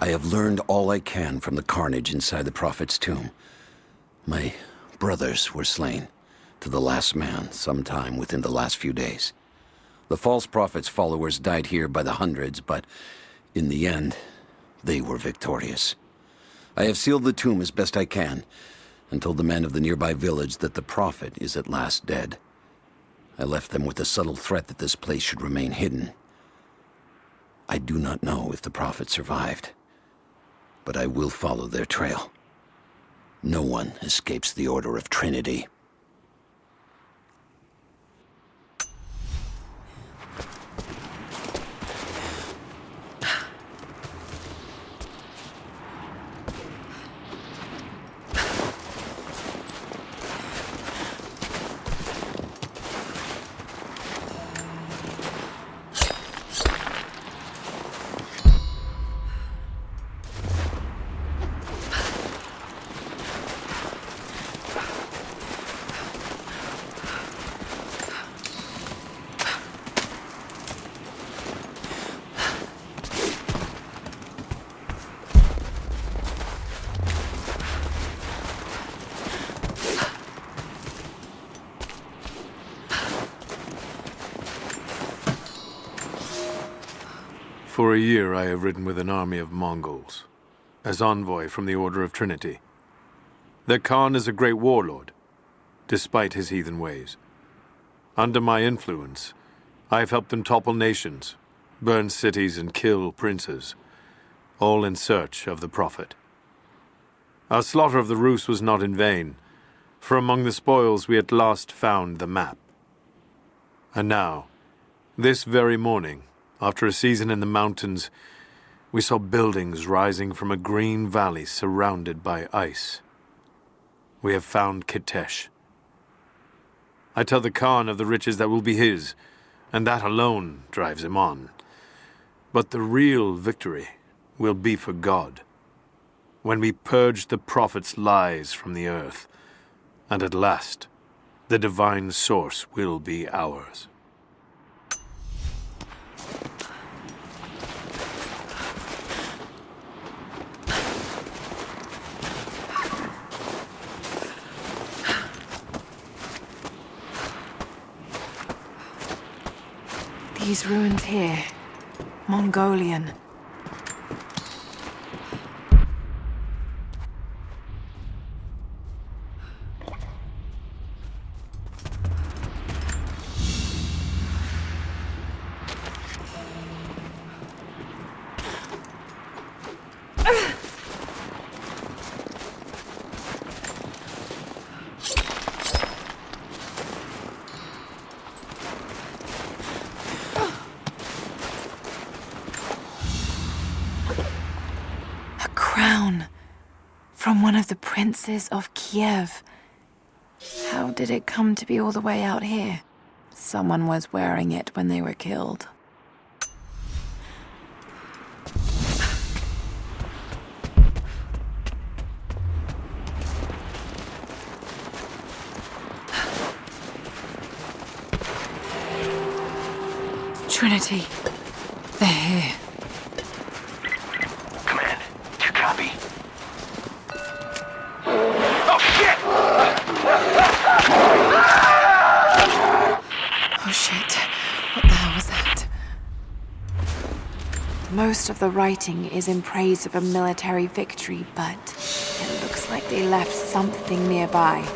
I have learned all I can from the carnage inside the Prophet's tomb. My brothers were slain, to the last man, sometime within the last few days. The false prophet's followers died here by the hundreds, but in the end, they were victorious. I have sealed the tomb as best I can, and told the men of the nearby village that the Prophet is at last dead. I left them with the subtle threat that this place should remain hidden. I do not know if the Prophet survived, but I will follow their trail. No one escapes the Order of Trinity. For a year I have ridden with an army of Mongols, as envoy from the Order of Trinity. Their Khan is a great warlord, despite his heathen ways. Under my influence, I have helped them topple nations, burn cities and kill princes, all in search of the Prophet. Our slaughter of the Rus was not in vain, for among the spoils we at last found the map. And now, this very morning, after a season in the mountains, we saw buildings rising from a green valley surrounded by ice. We have found Kitesh. I tell the Khan of the riches that will be his, and that alone drives him on. But the real victory will be for God, when we purge the Prophet's lies from the earth, and at last, the divine source will be ours. These ruins here, Mongolian. From one of the princes of Kiev. How did it come to be all the way out here? Someone was wearing it when they were killed. Trinity, they're here. Command, do you copy? Oh, shit! Oh shit, what the hell was that? Most of the writing is in praise of a military victory, but it looks like they left something nearby.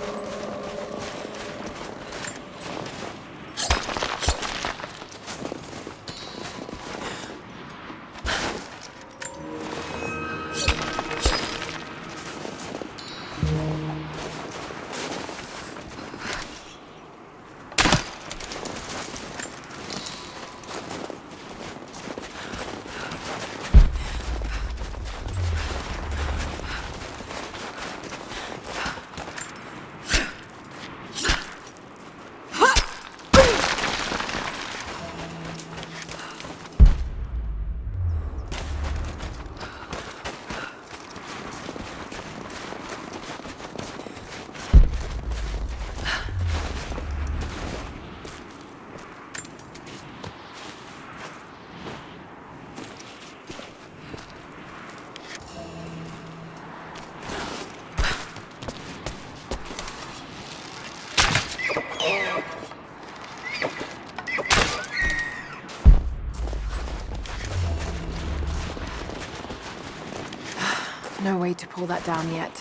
No way to pull that down yet.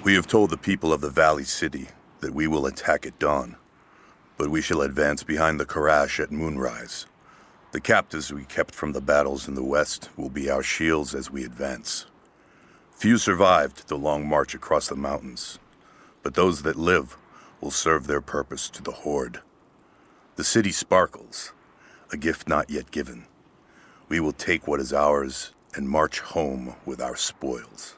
We have told the people of the Valley City that we will attack at dawn, but we shall advance behind the Karash at moonrise. The captives we kept from the battles in the west will be our shields as we advance. Few survived the long march across the mountains, but those that live will serve their purpose to the Horde. The city sparkles, a gift not yet given. We will take what is ours and march home with our spoils.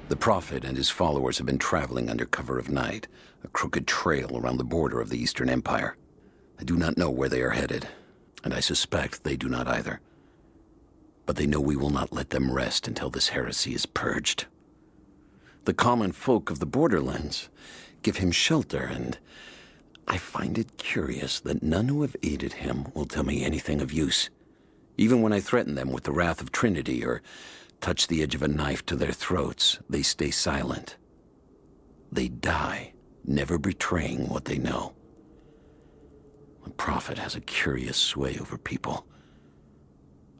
The Prophet and his followers have been traveling under cover of night, a crooked trail around the border of the Eastern Empire. I do not know where they are headed, and I suspect they do not either. But they know we will not let them rest until this heresy is purged. The common folk of the borderlands give him shelter, and I find it curious that none who have aided him will tell me anything of use. Even when I threaten them with the wrath of Trinity or touch the edge of a knife to their throats, they stay silent. They die, never betraying what they know. The Prophet has a curious sway over people.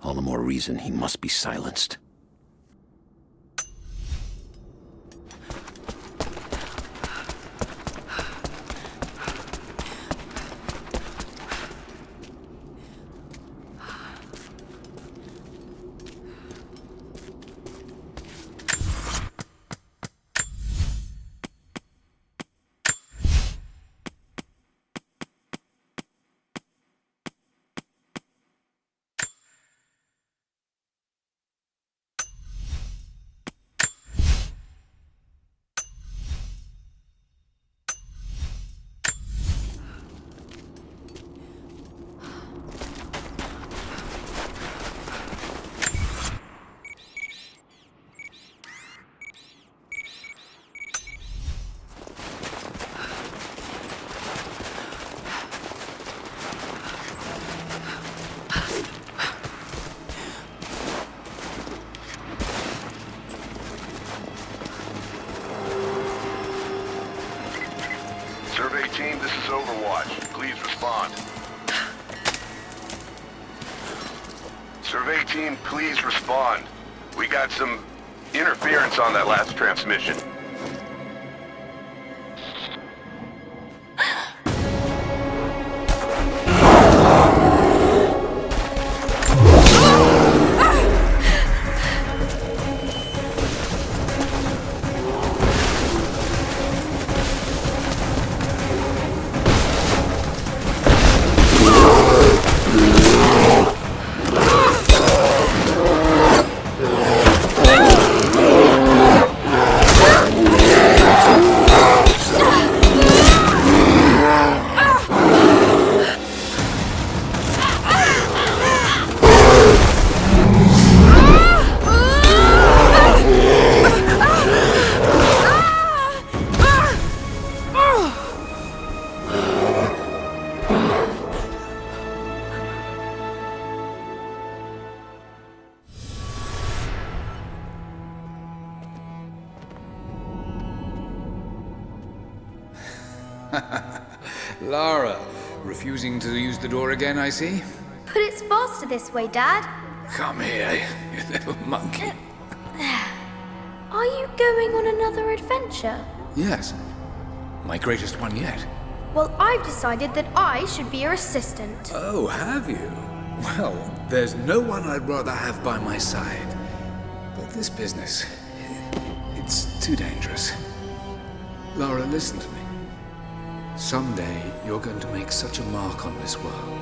All the more reason he must be silenced. Survey team, this is Overwatch. please respond. Survey team, please respond. We got some interference on that last transmission. Lara, refusing to use the door again, I see? But it's faster this way, Dad. Come here, you little monkey. Are you going on another adventure? Yes, my greatest one yet. Well, I've decided that I should be your assistant. Oh, have you? Well, there's no one I'd rather have by my side. But this business, it's too dangerous. Lara, listen to me. Someday, you're going to make such a mark on this world.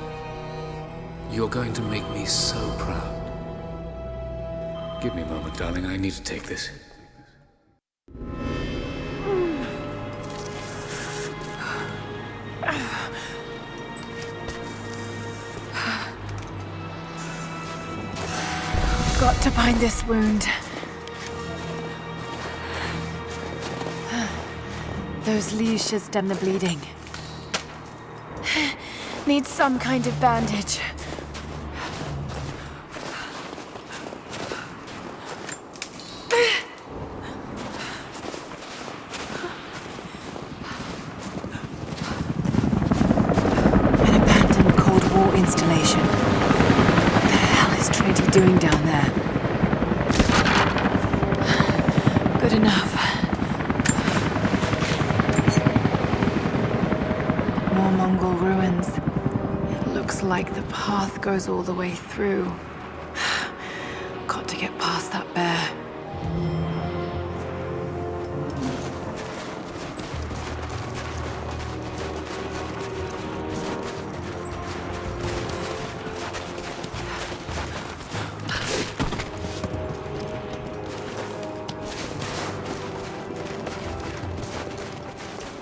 You're going to make me so proud. Give me a moment, darling. I need to take this. Got to bind this wound. Those leaves should stem the bleeding. Need some kind of bandage. An abandoned Cold War installation. What the hell is Trinity doing down there? Good enough. More Mongol ruins. It looks like the path goes all the way through. Got to get past that bear.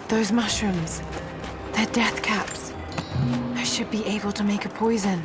Those mushrooms. They're death caps. I should be able to make a poison.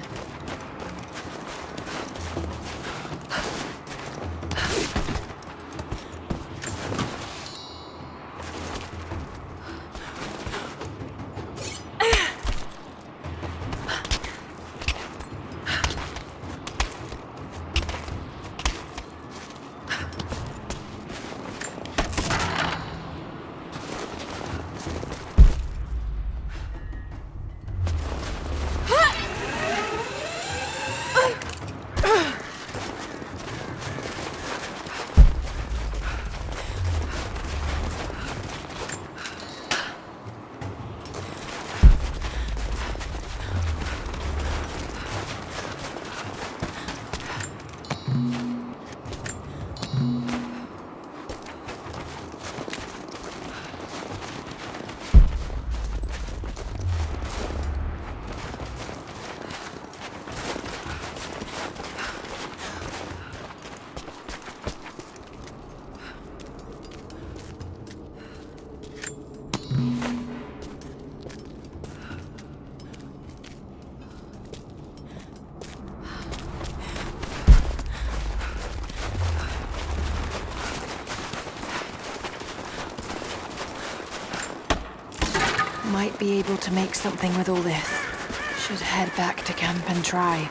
Might be able to make something with all this. Should head back to camp and try.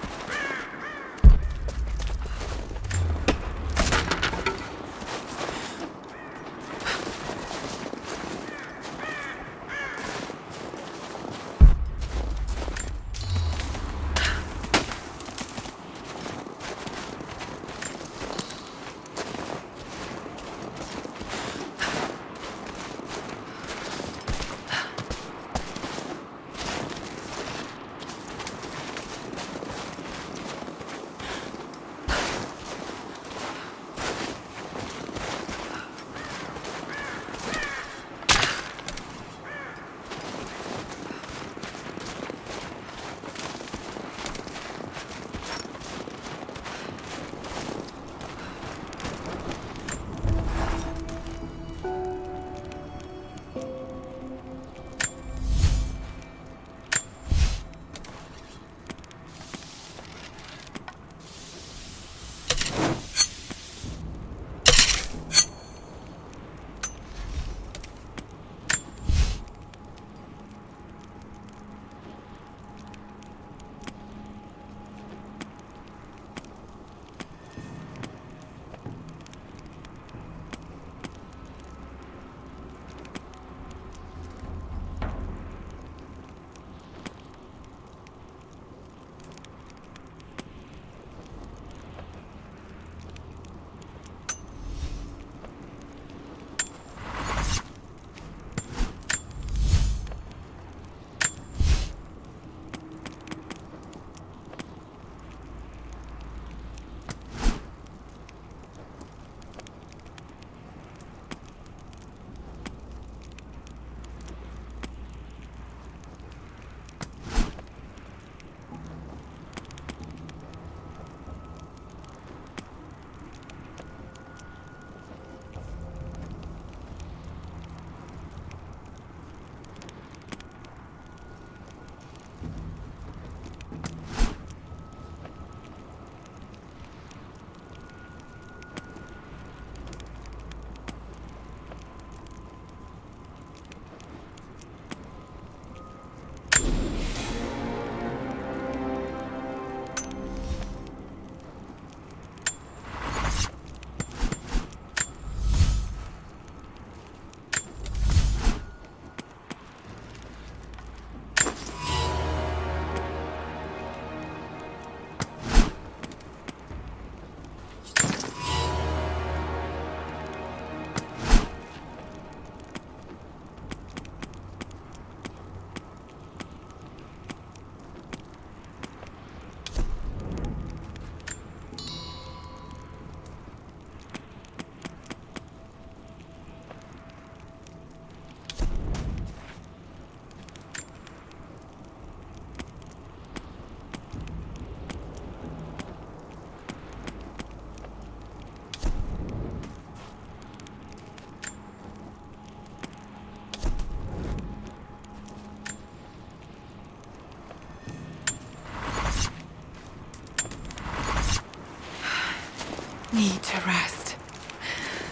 need to rest.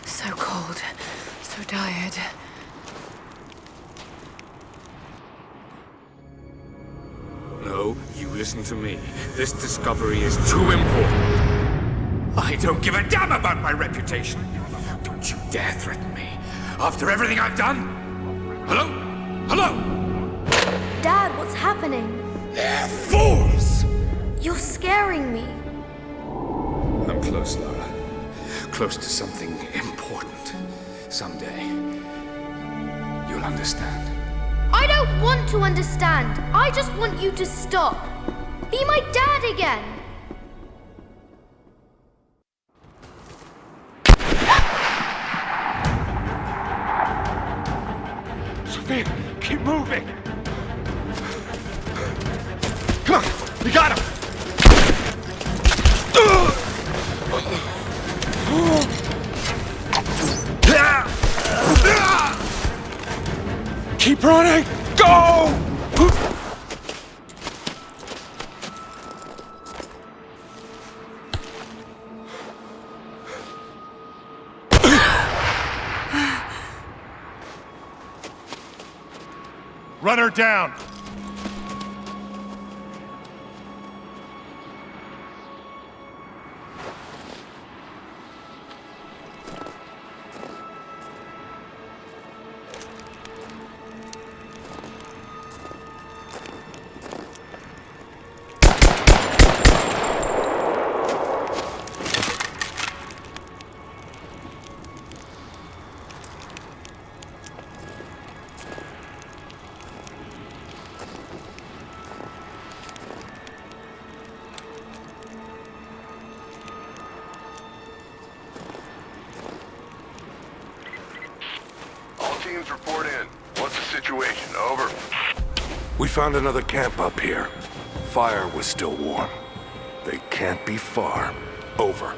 So cold, so tired. No, you listen to me. This discovery is too important. I don't give a damn about my reputation. Don't you dare threaten me. After everything I've done? Hello? Hello? Dad, what's happening? They're fools! You're scaring me. I'm close, Lara. Close to something important. Someday, you'll understand. I don't want to understand. I just want you to stop. Be my dad again. Sophia, keep moving! Come on, we got him! Keep running! Go! Run her down! Teams report in. What's the situation? Over. We found another camp up here. Fire was still warm. They can't be far. Over.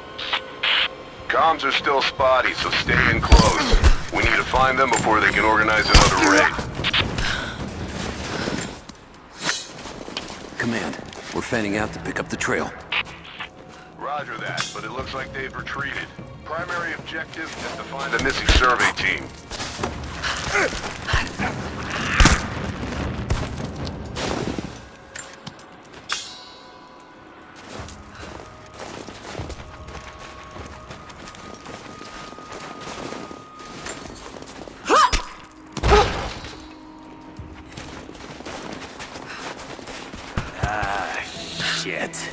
Comms are still spotty, so stay in close. We need to find them before they can organize another raid. Command, we're fanning out to pick up the trail. Roger that, but it looks like they've retreated. Primary objective is to find the missing survey team. Shit.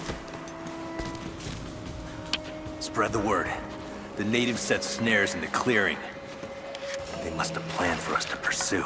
Spread the word. The natives set snares in the clearing. They must have planned for us to pursue.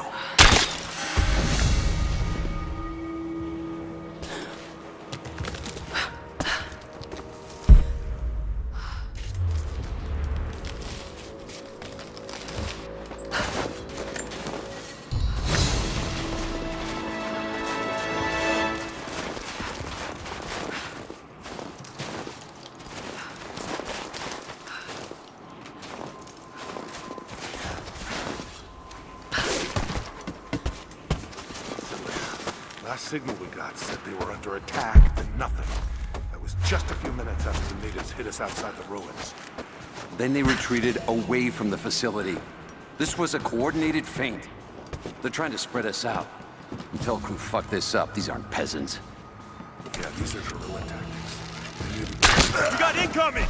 Last signal we got said they were under attack, then nothing. That was just a few minutes after the natives hit us outside the ruins. Then they retreated away from the facility. This was a coordinated feint. They're trying to spread us out. Until crew fuck this up, these aren't peasants. Yeah, these are guerrilla tactics. We got incoming!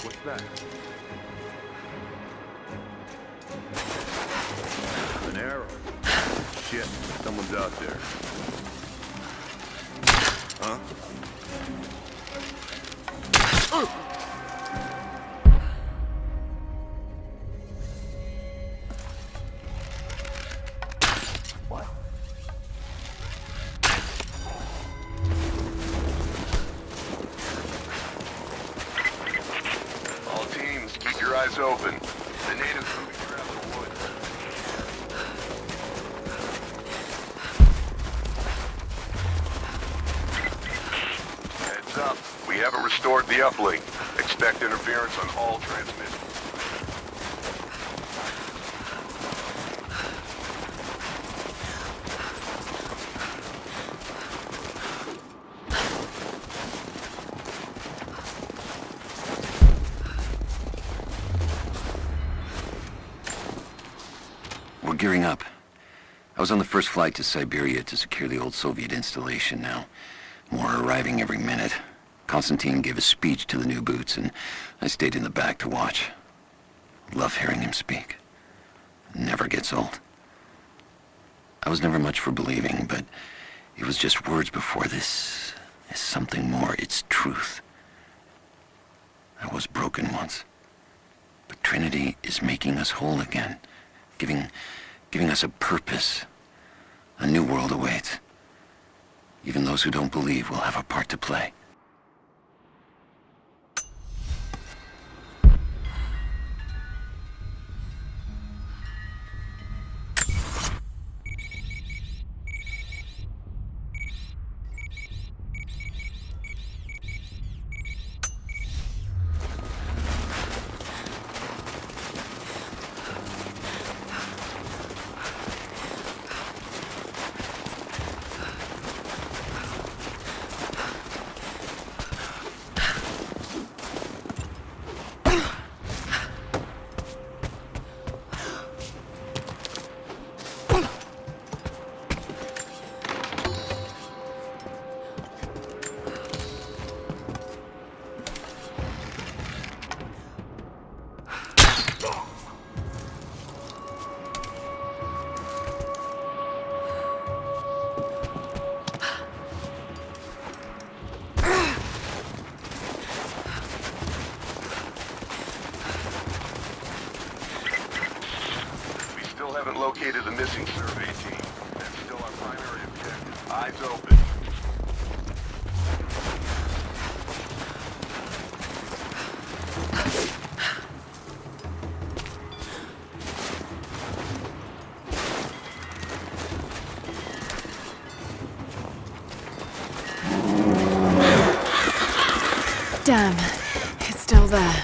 What's that? An arrow. Shit, someone's out there. huh? All teams, keep your eyes open. The natives moving around the woods. Heads up. We haven't restored the uplink. Expect interference on all transmissions. We're gearing up. I was on the first flight to Siberia to secure the old Soviet installation now. More are arriving every minute. Konstantin gave a speech to the new boots, and I stayed in the back to watch. Love hearing him speak. Never gets old. I was never much for believing, but it was just words before. This is something more. It's truth. I was broken once. But Trinity is making us whole again. Giving us a purpose. A new world awaits. Even those who don't believe will have a part to play. Haven't located the missing survey team. That's still our primary objective. Eyes open. Damn, it's still there.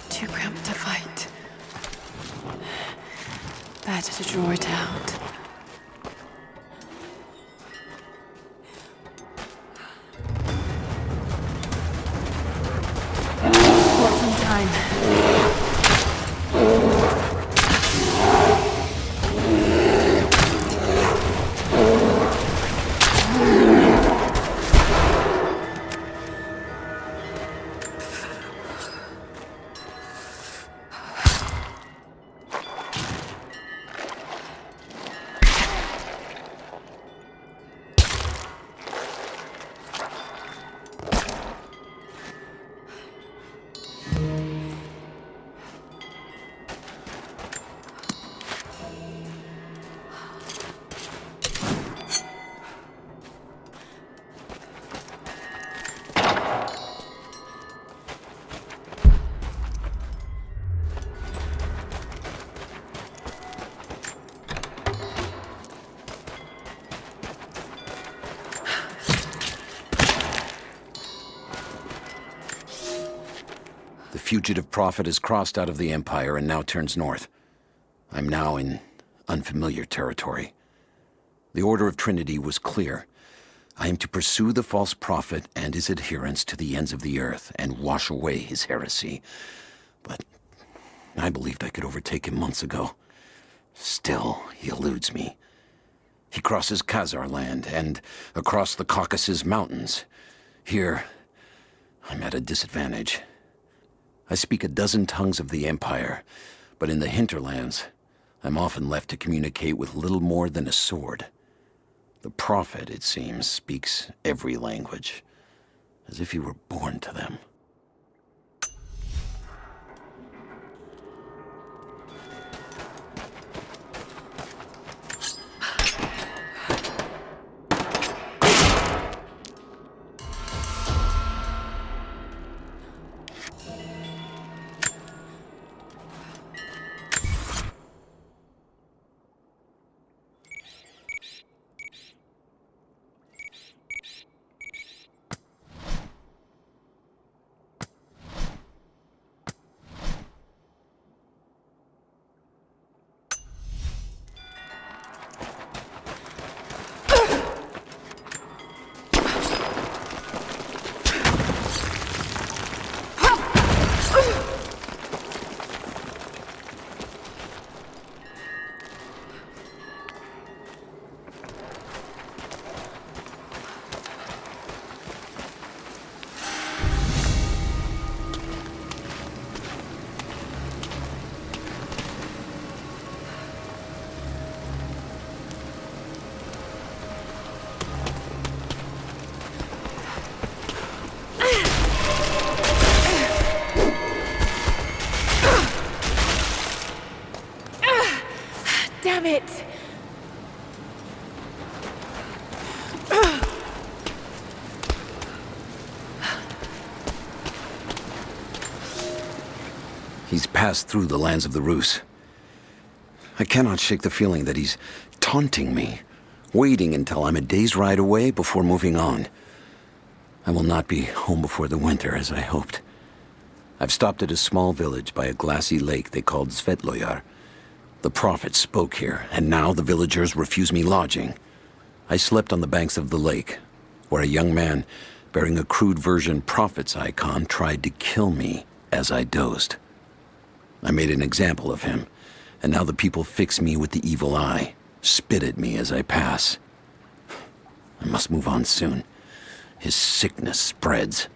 Too cramped to fight. Better to draw it out. Got some time. The fugitive prophet has crossed out of the Empire and now turns north. I'm now in unfamiliar territory. The Order of Trinity was clear. I am to pursue the false prophet and his adherents to the ends of the earth and wash away his heresy. But I believed I could overtake him months ago. Still, he eludes me. He crosses Khazar land and across the Caucasus Mountains. Here, I'm at a disadvantage. I speak a dozen tongues of the Empire, but in the hinterlands, I'm often left to communicate with little more than a sword. The Prophet, it seems, speaks every language, as if he were born to them. Damn it! He's passed through the lands of the Rus. I cannot shake the feeling that he's taunting me, waiting until I'm a day's ride away before moving on. I will not be home before the winter, as I hoped. I've stopped at a small village by a glassy lake they called Svetloyar. The Prophet spoke here, and now the villagers refuse me lodging. I slept on the banks of the lake, where a young man bearing a crude version Prophet's icon tried to kill me as I dozed. I made an example of him, and now the people fix me with the evil eye, spit at me as I pass. I must move on soon. His sickness spreads.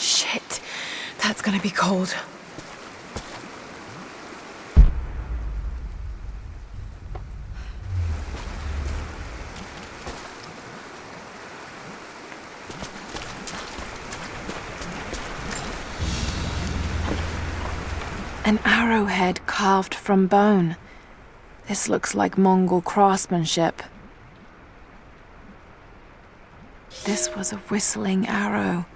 Shit, that's gonna be cold. An arrowhead carved from bone. This looks like Mongol craftsmanship. This was a whistling arrow.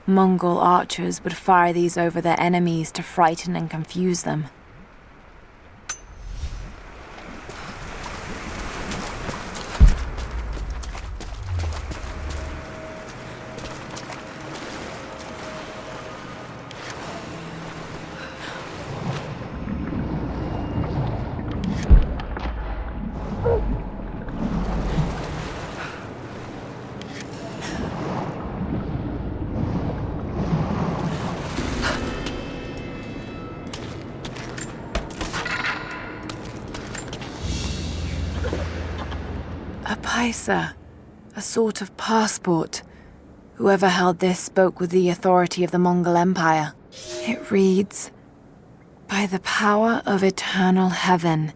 Mongol archers would fire these over their enemies to frighten and confuse them. A paisa, a sort of passport. Whoever held this spoke with the authority of the Mongol Empire. It reads, "By the power of eternal heaven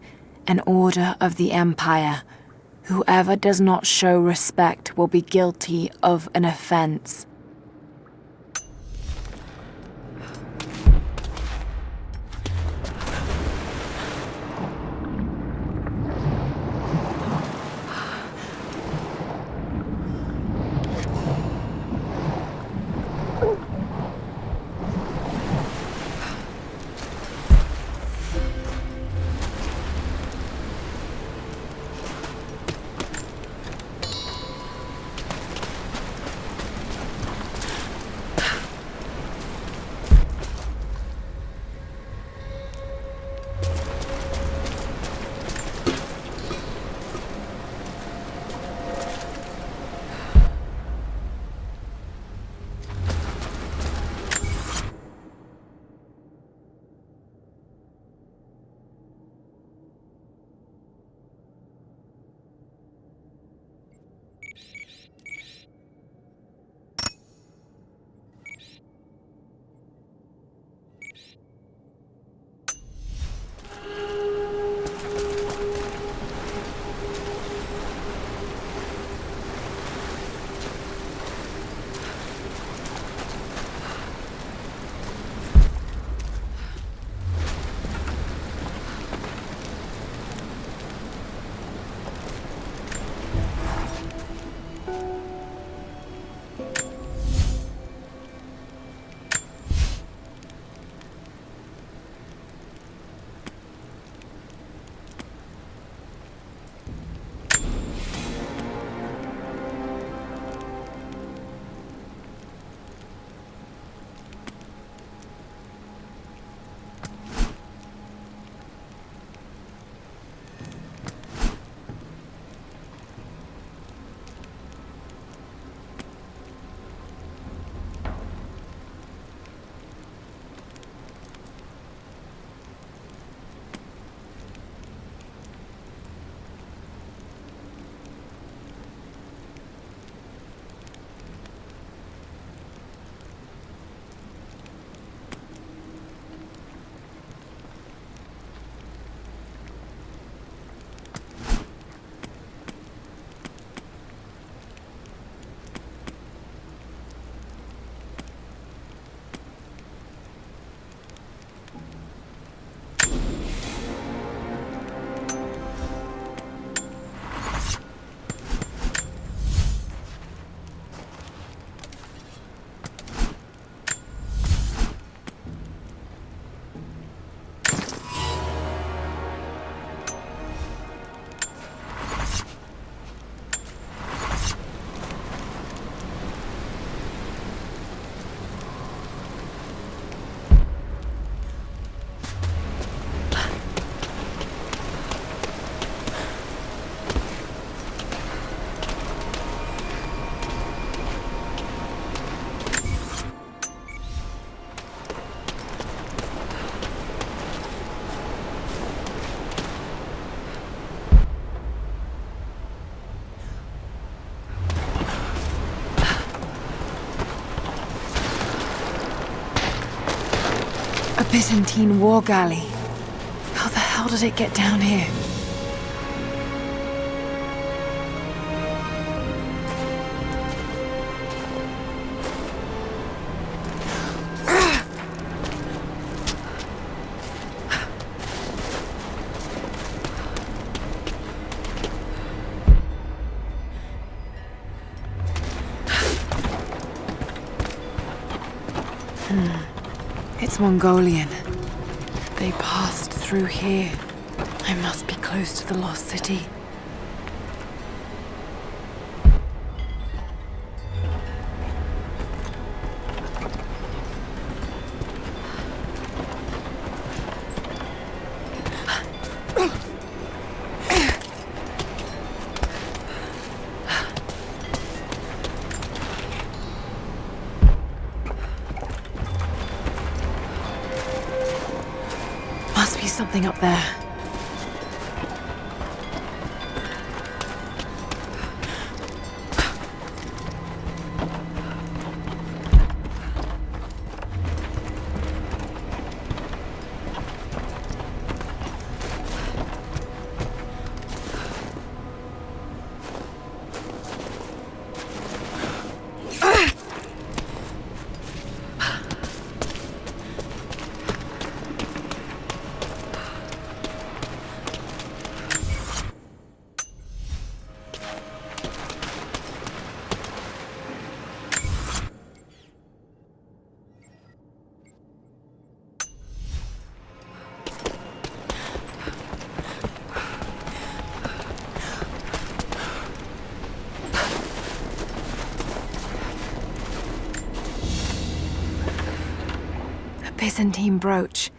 an order of the Empire. Whoever does not show respect will be guilty of an offense. A Byzantine war galley. How the hell did it get down here? It's Mongolian. They passed through here. I must be close to the lost city. Must be something up there. Byzantine brooch.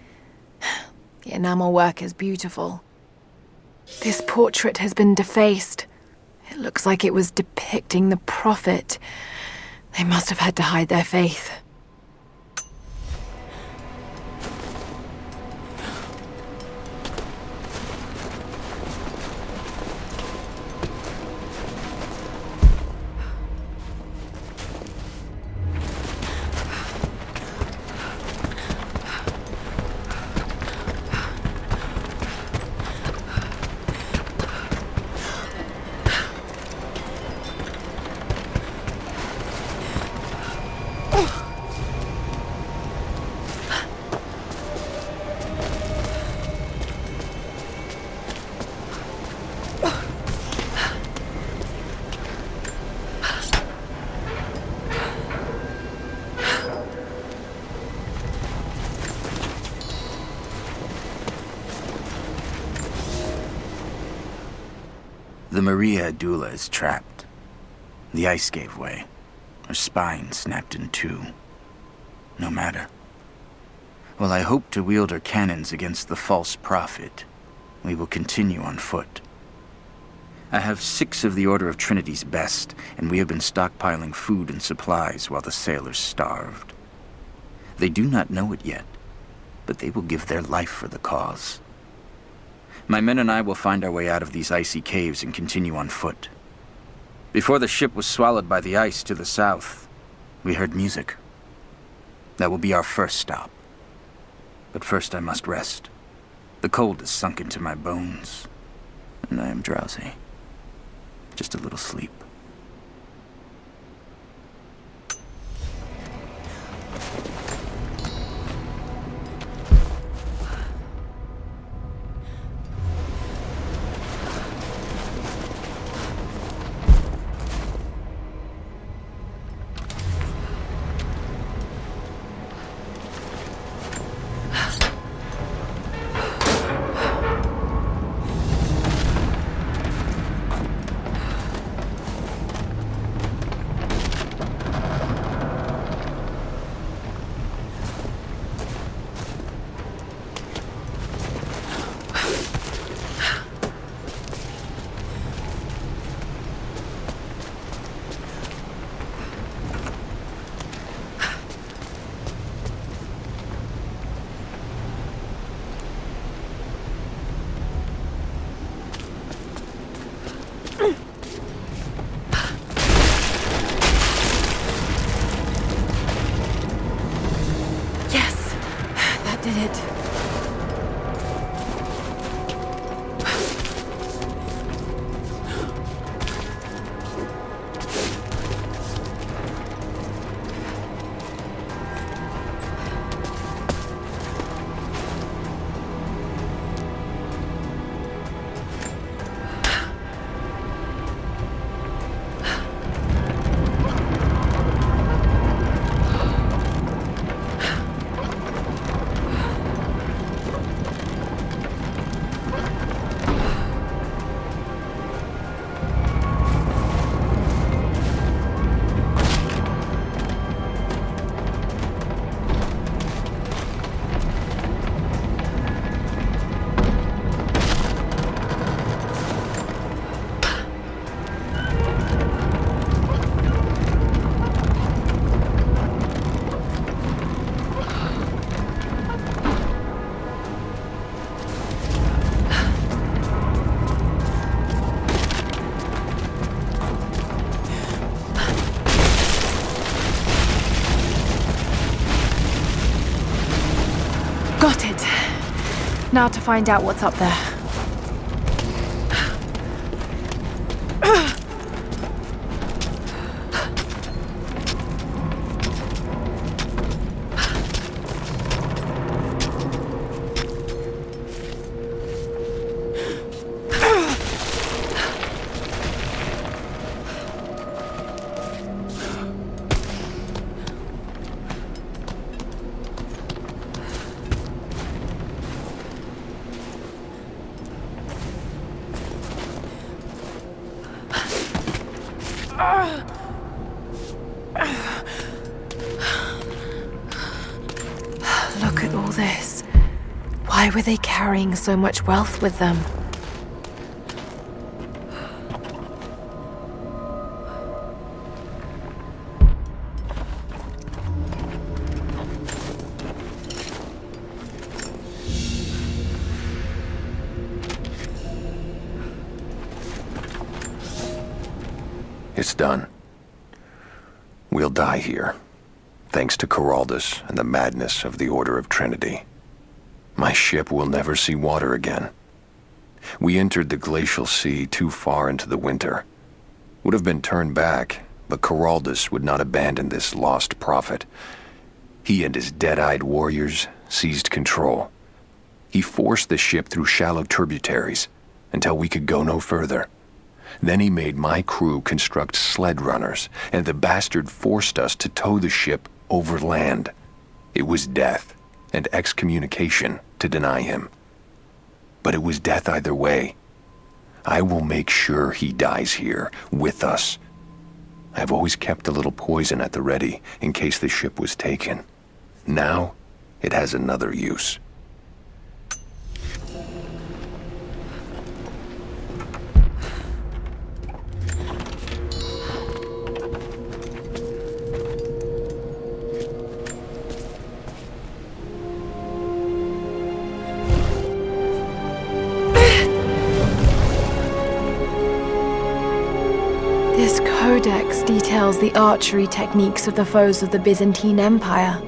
The enamel work is beautiful. This portrait has been defaced. It looks like it was depicting the Prophet. They must have had to hide their faith. The Maria Adula is trapped. The ice gave way. Her spine snapped in two. No matter. While I hope to wield her cannons against the false prophet, we will continue on foot. I have 6 of the Order of Trinity's best, and we have been stockpiling food and supplies while the sailors starved. They do not know it yet, but they will give their life for the cause. My men and I will find our way out of these icy caves and continue on foot. Before the ship was swallowed by the ice to the south, we heard music. That will be our first stop. But first I must rest. The cold has sunk into my bones, and I am drowsy. Just a little sleep. Did it? Got it. Now to find out what's up there. Look at all this. Why were they carrying so much wealth with them? It's done. We'll die here, thanks to Coraldus and the madness of the Order of Trinity. My ship will never see water again. We entered the glacial sea too far into the winter. Would have been turned back, but Coraldus would not abandon this lost prophet. He and his dead-eyed warriors seized control. He forced the ship through shallow tributaries until we could go no further. Then he made my crew construct sled runners, and the bastard forced us to tow the ship over land. It was death and excommunication to deny him. But it was death either way. I will make sure he dies here, with us. I've always kept a little poison at the ready in case the ship was taken. Now, it has another use. This codex details the archery techniques of the foes of the Byzantine Empire.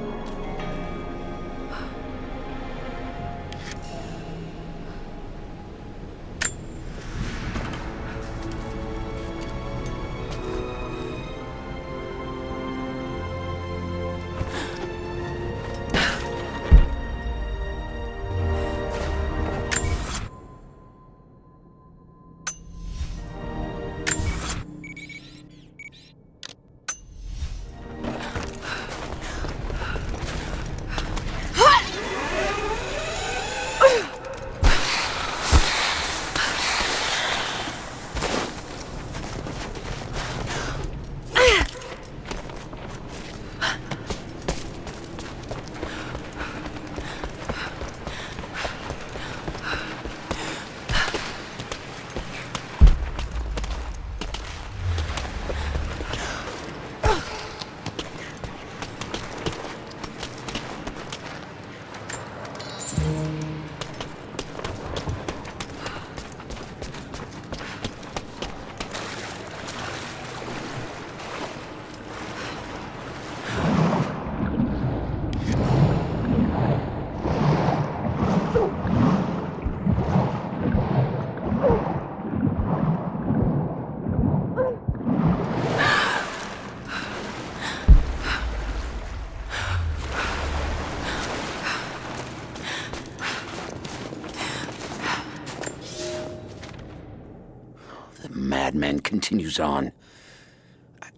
Madman continues on.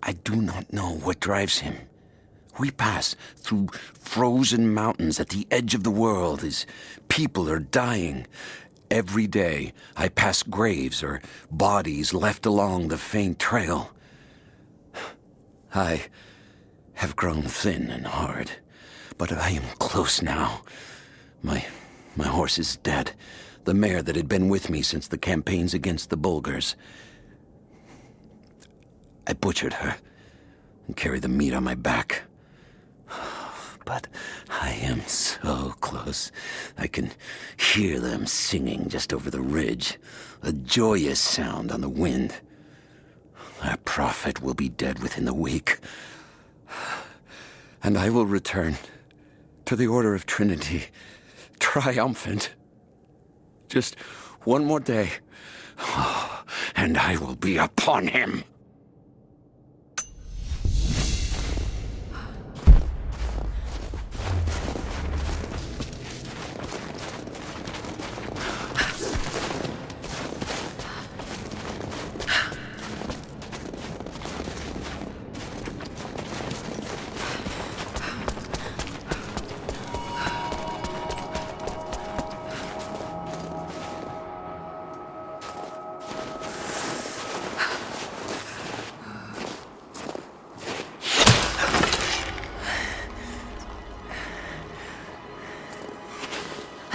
I do not know what drives him. We pass through frozen mountains at the edge of the world as people are dying. Every day, I pass graves or bodies left along the faint trail. I have grown thin and hard, but I am close now. My horse is dead. The mare that had been with me since the campaigns against the Bulgars. I butchered her and carried the meat on my back. But I am so close. I can hear them singing just over the ridge, a joyous sound on the wind. Our prophet will be dead within the week. And I will return to the Order of Trinity, triumphant. Just one more day, and I will be upon him.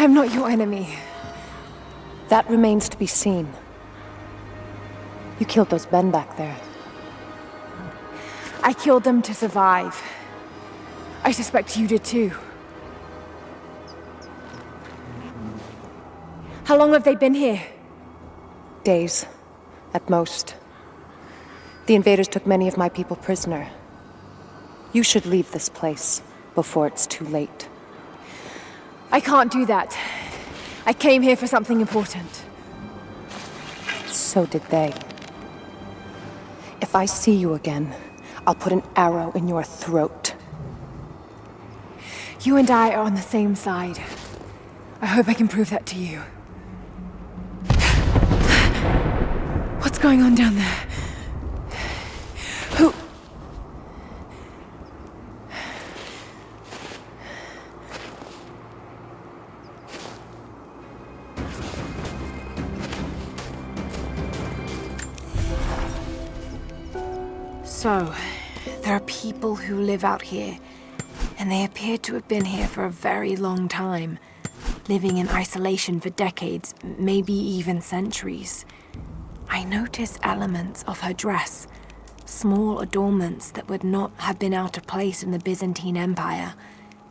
I'm not your enemy. That remains to be seen. You killed those men back there. I killed them to survive. I suspect you did too. How long have they been here? Days, at most. The invaders took many of my people prisoner. You should leave this place before it's too late. I can't do that. I came here for something important. So did they. If I see you again, I'll put an arrow in your throat. You and I are on the same side. I hope I can prove that to you. What's going on down there? Who... So, there are people who live out here, and they appear to have been here for a very long time, living in isolation for decades, maybe even centuries. I notice elements of her dress, small adornments that would not have been out of place in the Byzantine Empire.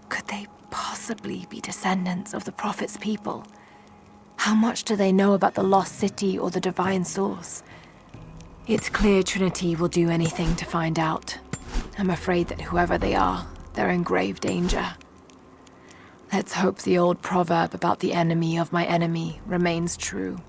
Could they possibly be descendants of the Prophet's people? How much do they know about the lost city or the divine source? It's clear Trinity will do anything to find out. I'm afraid that whoever they are, they're in grave danger. Let's hope the old proverb about the enemy of my enemy remains true.